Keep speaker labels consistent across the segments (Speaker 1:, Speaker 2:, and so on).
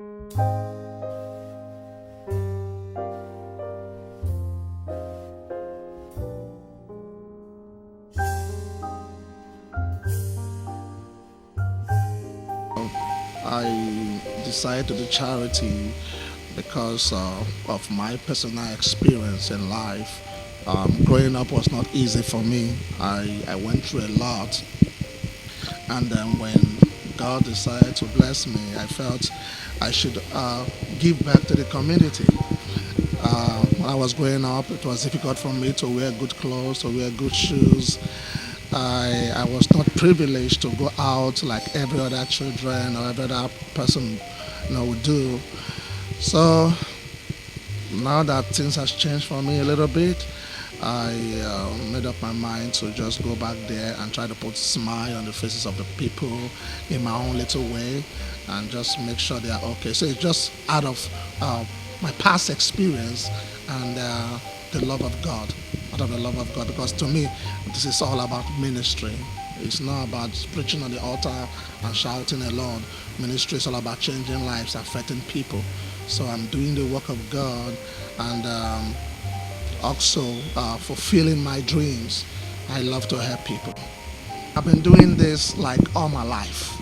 Speaker 1: I decided to do charity because of my personal experience in life. Growing up was not easy for me. I went through a lot, and then when God decided to bless me, I felt I should give back to the community. When I was growing up, it was difficult for me to wear good clothes, to wear good shoes. I was not privileged to go out like every other children or every other person would do. So now that things has changed for me a little bit, I made up my mind to just go back there and try to put smile on the faces of the people in my own little way and just make sure they are okay. So it's just out of my past experience and the love of God, out of the love of God, because to me, this is all about ministry. It's not about preaching on the altar and shouting alone. Ministry is all about changing lives, affecting people. So I'm doing the work of God and also fulfilling my dreams. I love to help people. I've been doing this like all my life,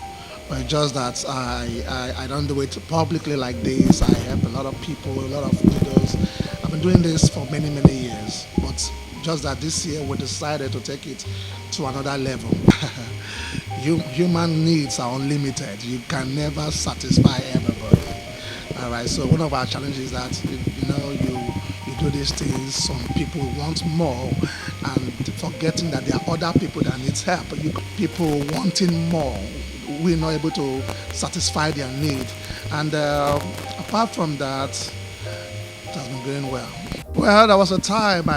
Speaker 1: but just that I don't do it publicly like this. I help a lot of people, a lot of widows. I've been doing this for many, many years, but just that this year we decided to take it to another level. Human needs are unlimited. You can never satisfy everybody. All right. So one of our challenges is that you do these things. Some people want more, and forgetting that there are other people that needs help. People wanting more, we're not able to satisfy their need. And apart from that, it has been going well. Well, there was a time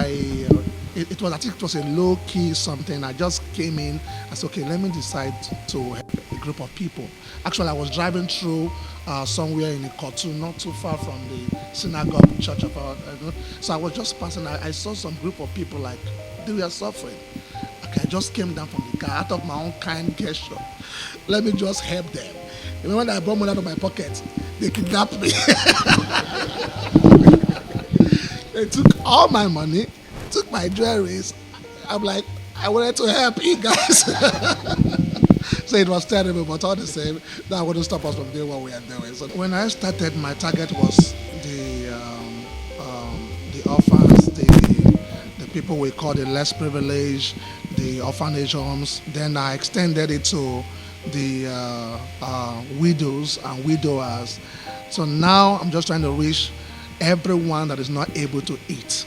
Speaker 1: it was, I think it was a low key something. I just came in. I said, okay, let me decide to help a group of people. Actually, I was driving through somewhere in Ikotu, not too far from the synagogue church of our. So I was just passing. I saw some group of people like they were suffering. Okay, I just came down from the car out of my own kind gesture. Let me just help them. Even when I brought money out of my pocket, they kidnapped me. They took all my money, took my jewelries. I'm like, I wanted to help you guys. So it was terrible, but all the same, that wouldn't stop us from doing what we are doing. So when I started, my target was the orphans, the people we call the less privileged, the orphanage homes. Then I extended it to the widows and widowers. So now I'm just trying to reach everyone that is not able to eat.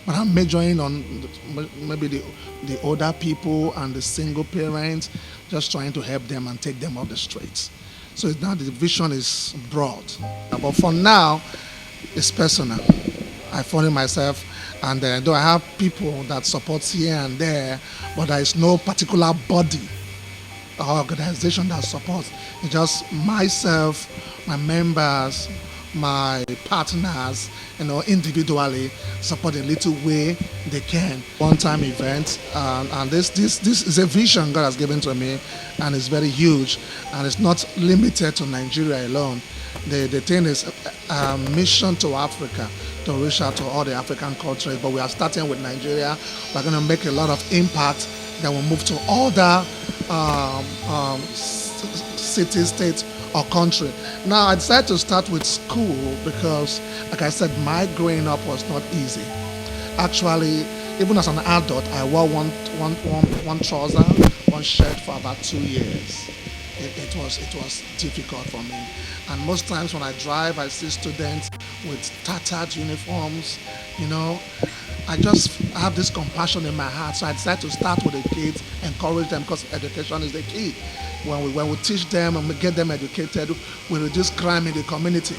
Speaker 1: But I'm majoring on maybe the older people and the single parents, just trying to help them and take them off the streets. So now the vision is broad. But for now, it's personal. I find it myself, and though I have people that support here and there, but there is no particular body or organization that supports. It's just myself, my members, my partners, individually support a little way they can. One-time event, and this is a vision God has given to me, and it's very huge, and it's not limited to Nigeria alone. The thing is a mission to Africa to reach out to all the African countries, but we are starting with Nigeria. We're going to make a lot of impact. Then we'll move to other cities, states, or country. Now, I decided to start with school because, like I said, my growing up was not easy. Actually, even as an adult, I wore one trouser, one shirt for about 2 years. It was difficult for me. And most times when I drive, I see students with tattered uniforms, you know. I just have this compassion in my heart. So I decided to start with the kids, encourage them because education is the key. When we teach them and we get them educated, we reduce crime in the community.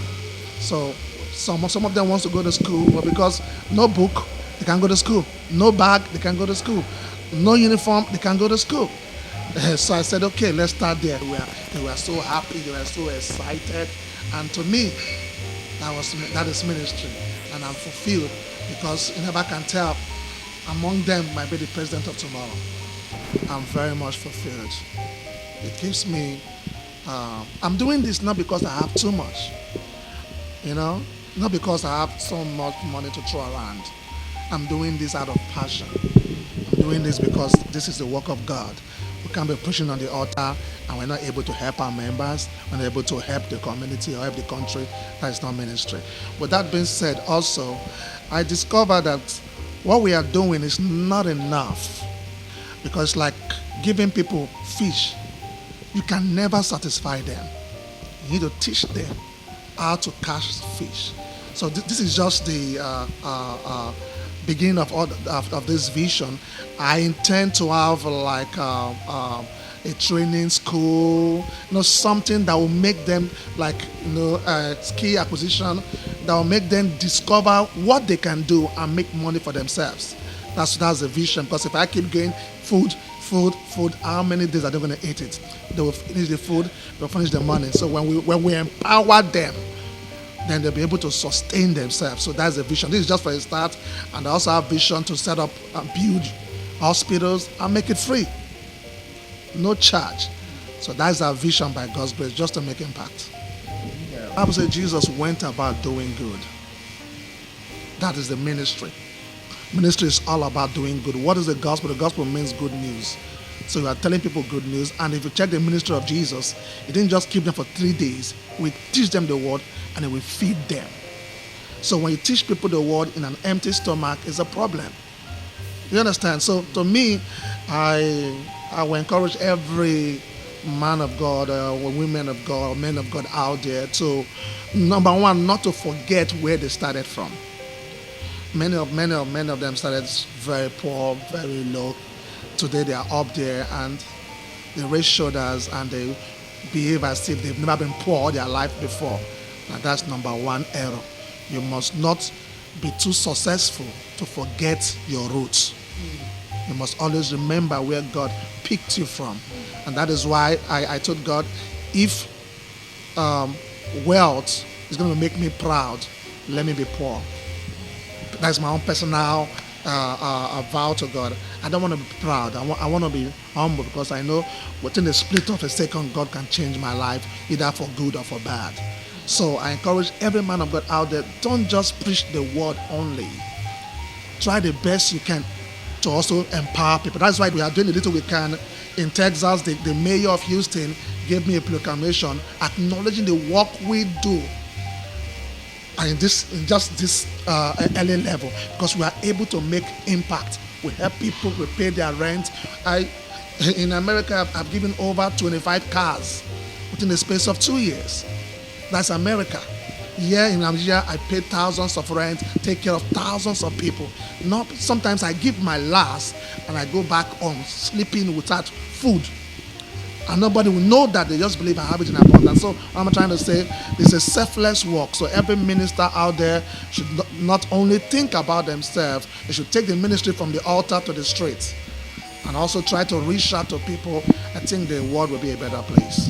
Speaker 1: So some of them wants to go to school, but because no book, they can't go to school. No bag, they can't go to school. No uniform, they can't go to school. So I said, okay, let's start there. They were so happy, they were so excited. And to me, that is ministry. And I'm fulfilled because you never can tell. Among them might be the president of tomorrow. I'm very much fulfilled. It gives me I'm doing this not because I have too much, you know, not because I have so much money to throw around. I'm doing this out of passion. I'm doing this because this is the work of God. We can't be pushing on the altar and we're not able to help our members, we're not able to help the community or help the country. That is not ministry. With that being said, also, I discovered that what we are doing is not enough because, like giving people fish, you can never satisfy them. You need to teach them how to catch fish. So this is just the beginning of of this vision. I intend to have like a training school, something that will make them like skill acquisition, that will make them discover what they can do and make money for themselves. That's the vision. Because if I keep going food, how many days are they going to eat it? They will finish the food, they'll finish the money. So when we empower them, then they'll be able to sustain themselves. So that's the vision. This is just for a start. And I also have vision to set up and build hospitals and make it free. No charge. So that's our vision by God's grace, just to make impact. The Bible says Jesus went about doing good. That is the ministry. Ministry is all about doing good. What is the gospel? The gospel means good news. So you are telling people good news. And if you check the ministry of Jesus, he didn't just keep them for 3 days. We teach them the word and he will feed them. So when you teach people the word in an empty stomach, it's a problem. You understand? So to me, I will encourage every man of God, women of God, or men of God out there to, number one, not to forget where they started from. Many of them started very poor, very low. Today they are up there and they raise shoulders and they behave as if they've never been poor all their life before. Now that's number one error. You must not be too successful to forget your roots. You must always remember where God picked you from. And that is why I told God, if wealth is going to make me proud, let me be poor. That's my own personal vow to God. I don't want to be proud. I want to be humble because I know within the split of a second, God can change my life either for good or for bad. So I encourage every man of God out there, don't just preach the word only. Try the best you can to also empower people. That's why we are doing the little we can. In Texas, the mayor of Houston gave me a proclamation acknowledging the work we do. And in just this early level, because we are able to make impact. We help people, we pay their rent. In America, I've given over 25 cars within the space of 2 years. That's America. Here in Nigeria, I pay thousands of rent, take care of thousands of people. Sometimes I give my last and I go back home sleeping without food. And nobody will know that. They just believe I have it in abundance. So what I'm trying to say, it's a selfless work. So every minister out there should not only think about themselves, they should take the ministry from the altar to the streets. And also try to reach out to people. I think the world will be a better place.